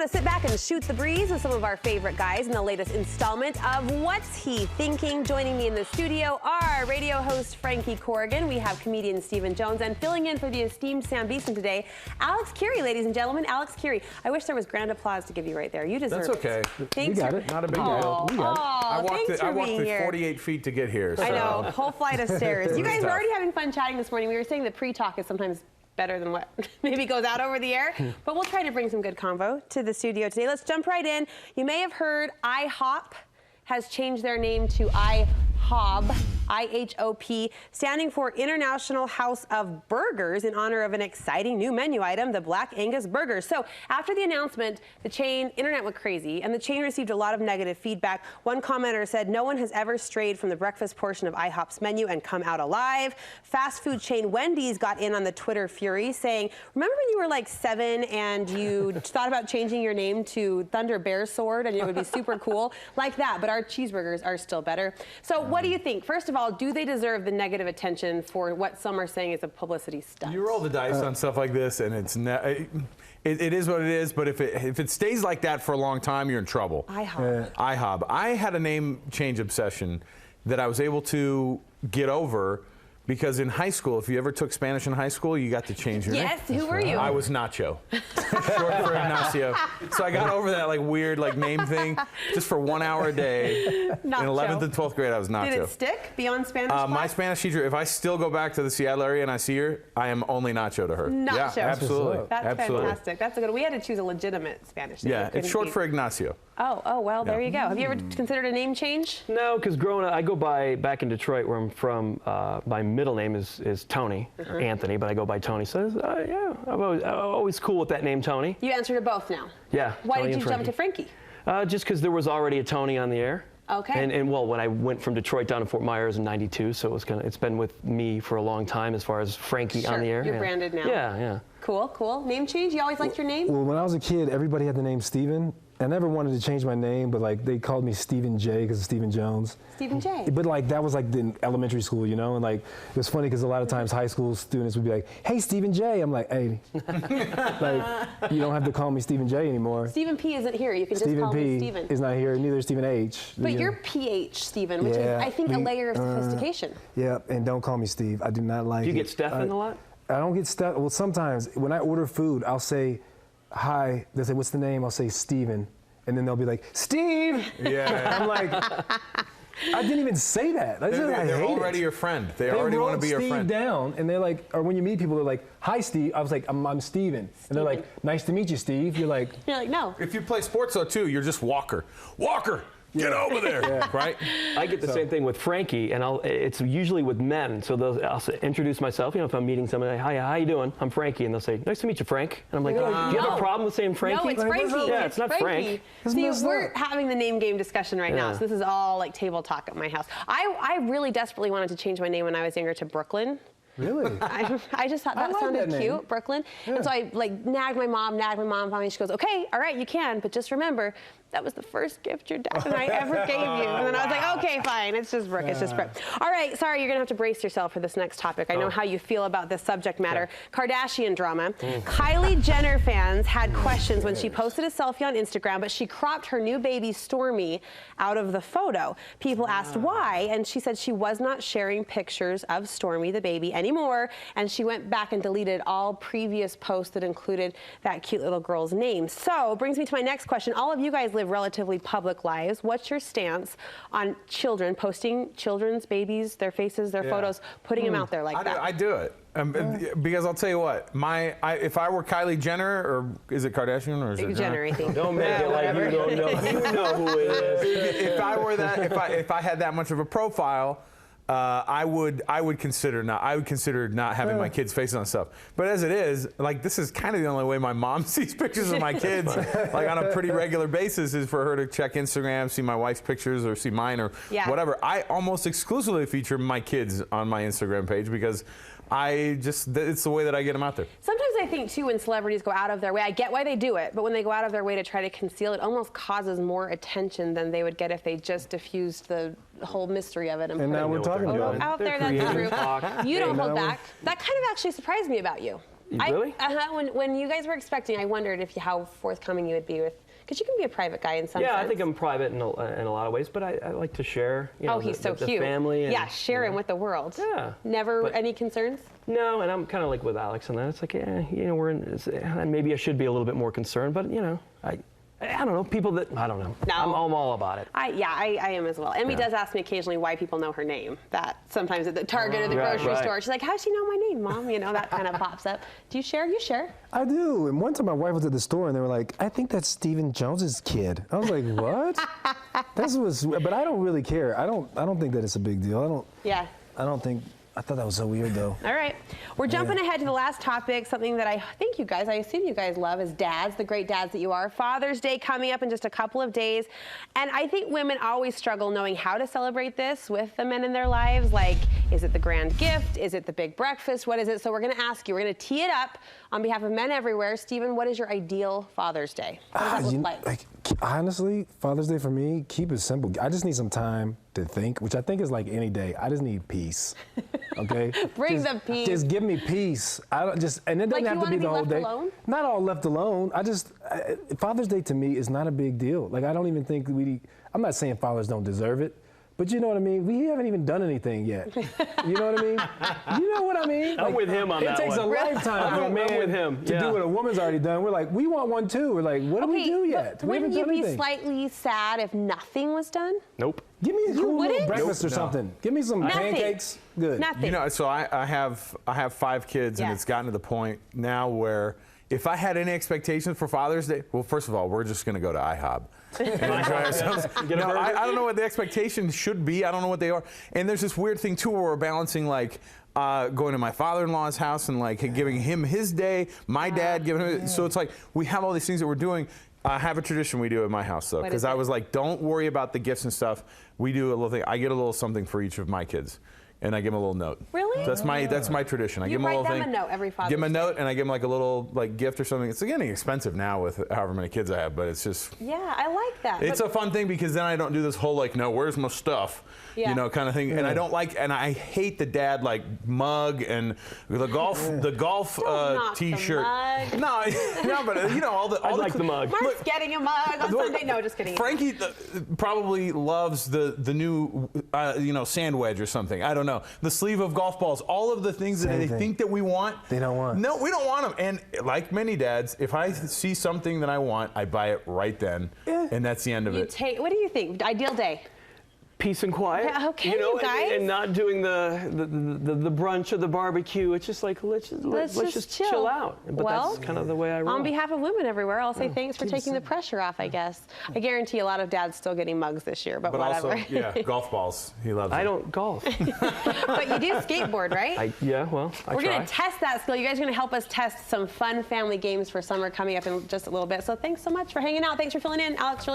to sit back and shoot the breeze with some of our favorite guys in the latest installment of What's He Thinking? Joining me in the studio are radio host Frankie Corrigan. We have comedian Stephen Jones, and filling in for the esteemed Sam Beeson today, Alex Kirry, ladies and gentlemen. Alex Kirry. I wish there was grand applause to give you right there. You deserve it. That's okay. Thanks. We got it. Not a big deal. We got it. I walked the 48 feet to get here. So. I know, whole flight of stairs. You guys were already having fun chatting this morning. We were saying the pre-talk is sometimes better than what maybe goes out over the air. But we'll try to bring some good convo to the studio today. Let's jump right in. You may have heard IHOP has changed their name to IHOB, I-H-O-P, standing for International House of Burgers, in honor of an exciting new menu item, the Black Angus Burger. So after the announcement, the internet went crazy, and the chain received a lot of negative feedback. One commenter said, "No one has ever strayed from the breakfast portion of IHOP's menu and come out alive." Fast food chain Wendy's got in on the Twitter fury, saying, "Remember when you were like 7 and you thought about changing your name to Thunder Bear Sword and it would be super cool? Like that, but our cheeseburgers are still better." So what do you think? First of all, do they deserve the negative attention for what some are saying is a publicity stunt? You roll the dice on stuff like this, and it is what it is. But if it stays like that for a long time, you're in trouble. IHOB. I had a name change obsession that I was able to get over. Because in high school, if you ever took Spanish in high school, you got to change your name. Yes, who were you? I was Nacho, short for Ignacio. So I got over that weird name thing just for 1 hour a day. Nacho. In 11th and 12th grade, I was Nacho. Did it stick beyond Spanish class? My Spanish teacher, if I still go back to the Seattle area and I see her, I am only Nacho to her. Nacho. Yeah, absolutely. That's absolutely. fantastic. That's a good. We had to choose a legitimate Spanish name. Yeah, it's short for Ignacio. Oh, well, there you go. Have you ever considered a name change? No, because growing up, I go back in Detroit, where I'm from, my middle name is Tony, Anthony, but I go by Tony. So, yeah, I'm always cool with that name, Tony. You answer to both now? Yeah. Why Tony did you jump to Frankie? Just because there was already a Tony on the air. Okay. And well, when I went from Detroit down to Fort Myers in '92, so it's been with me for a long time as far as Frankie on the air. You're branded now. Yeah. Cool. Name change? You always liked your name? Well, when I was a kid, everybody had the name Steven. I never wanted to change my name, but they called me Stephen J because of Stephen Jones. Stephen J. But that was in elementary school, you know, and it was funny because a lot of times high school students would be like, "Hey, Stephen J." I'm like, "Hey, you don't have to call me Stephen J anymore." Stephen P isn't here. You can just call me Stephen. Stephen P is not here. Neither is Stephen H. But you're PH Stephen, which is, I think, a layer of sophistication. Yeah, and don't call me Steve. I do not like it. Do you get Stephen a lot? I don't get stuff. Well, sometimes when I order food, I'll say, "Hi." They say, "What's the name?" I'll say, "Steven." And then they'll be like, "Steve!" Yeah. I'm like, I didn't even say that. They're already your friend. They already want to be your friend. Steve down, and they're like, or when you meet people, they're like, "Hi, Steve." I was like, I'm Steven. And they're like, "Nice to meet you, Steve." You're like, no. If you play sports, though, too, you're just Walker. Get over there, right? I get the same thing with Frankie, and it's usually with men. So I'll introduce myself. If I'm meeting somebody, "Hi, how you doing? I'm Frankie," and they'll say, "Nice to meet you, Frank." And I'm like, "Do you have a problem with saying Frankie?" No, it's Frankie. Yeah, it's not Frank. See, we're having the name game discussion right now, so this is all table talk at my house. I really desperately wanted to change my name when I was younger to Brooklyn. Really? I just thought that sounded cute, Brooklyn. Yeah. And so I nagged my mom. Finally, she goes, "Okay, all right, you can, but just remember, that was the first gift your dad and I ever gave you." And then I was like, "Okay, fine, it's just Brooke, it's just Brooke." All right, sorry, you're gonna have to brace yourself for this next topic. I know how you feel about this subject matter. Kardashian drama. Kylie Jenner fans had questions when she posted a selfie on Instagram, but she cropped her new baby Stormy out of the photo. People asked why, and she said she was not sharing pictures of Stormy, the baby, anymore, and she went back and deleted all previous posts that included that cute little girl's name. So, brings me to my next question. All of you guys live relatively public lives. What's your stance on children posting children's babies, their faces, their photos, putting them out there like that? I do it. Because I'll tell you what, if I were Kylie Jenner, or is it Kardashian, or is it Jenner? I think. Don't make it like you don't know. You know who it is. If I were that, if I had that much of a profile, I would consider not having my kids' faces on stuff. But as it is, this is kind of the only way my mom sees pictures of my kids, on a pretty regular basis, is for her to check Instagram, see my wife's pictures, or see mine, or whatever. I almost exclusively feature my kids on my Instagram page because it's the way that I get them out there. Sometimes I think, too, when celebrities go out of their way, I get why they do it, but when they go out of their way to try to conceal it, almost causes more attention than they would get if they just diffused the whole mystery of it and now we're talking about out there. That's true. You don't hold back. That kind of actually surprised me about you. Really? When you guys were expecting, I wondered how forthcoming you would be with, because you can be a private guy in some sense. Yeah, I think I'm private in a lot of ways, but I like to share. He's so the cute. Family. And, share him with the world. Yeah. Never any concerns? No, and I'm kind of like with Alex on that. It's like, we're in. Maybe I should be a little bit more concerned, but I don't know, people that, I don't know. No. I'm all about it. I am as well. Emmy does ask me occasionally why people know her name. That sometimes at the Target or the grocery store, she's like, how's she know my name, Mom? That kind of pops up. Do you share? You share? I do. And one time my wife was at the store and they were like, I think that's Stephen Jones's kid. I was like, what? But I don't really care. I don't think that it's a big deal. I thought that was so weird, though. All right. We're jumping ahead to the last topic, something that I assume you guys love as dads, the great dads that you are. Father's Day coming up in just a couple of days. And I think women always struggle knowing how to celebrate this with the men in their lives. Like, is it the grand gift? Is it the big breakfast? What is it? So we're going to ask you. We're going to tee it up on behalf of men everywhere. Stephen, what is your ideal Father's Day? What does that look like? Honestly, Father's Day for me, keep it simple. I just need some time to think, which I think is like any day. I just need peace. Okay? Bring the peace. Just give me peace. And it doesn't have to be the whole day. Alone? Not all left alone. Father's Day to me is not a big deal. Like, I don't even think I'm not saying fathers don't deserve it. But you know what I mean? We haven't even done anything yet. You know what I mean? You know what I mean? I'm with him on that one. It takes a lifetime for a man with him. to do what a woman's already done. We're like, we want one too. We're like, what do we do yet? Wouldn't you be slightly sad if nothing was done? Nope. Give me a cool little breakfast or No. something. Give me some pancakes. Good. Nothing. So I have 5 kids, and it's gotten to the point now where if I had any expectations for Father's Day, well, first of all, we're just going to go to IHOB and enjoy ourselves. No, I don't know what the expectations should be. I don't know what they are. And there's this weird thing too where we're balancing like going to my father-in-law's house and like giving him his day, my dad giving him. So it's like we have all these things that we're doing. I have a tradition we do at my house though, because I was like, don't worry about the gifts and stuff. We do a little thing. I get a little something for each of my kids. And I give them a little note. Really? That's my tradition. I give them a little thing. You write them a note every Father's Give them a Day. note, and I give them like a little gift or something. It's getting expensive now with however many kids I have, but it's just. Yeah, I like that. It's a fun thing because then I don't do this whole like, no, where's my stuff, kind of thing. And I don't like, and I hate the dad like mug and the golf T-shirt. No, but all the. I like the mug. Mark's getting a mug on Sunday. No, just kidding. Frankie probably loves the new sand wedge or something. I don't know. The sleeve of golf balls, all of the things that they think that we want. They don't want. No, we don't want them. And like many dads, if I see something that I want, I buy it right then. And that's the end of it. What do you think? Ideal day? Peace and quiet. Yeah, okay, you guys. And not doing the brunch or the barbecue. It's just like let's just chill out. But that's kind of the way I roll. On behalf of women everywhere, I'll say thanks for taking the pressure off, I guess. I guarantee a lot of dads still getting mugs this year, but whatever. Also, golf balls. He loves it. I don't golf. But you do skateboard, right? I We're going to test that skill. You guys are going to help us test some fun family games for summer coming up in just a little bit. So thanks so much for hanging out. Thanks for filling in, Alex. Really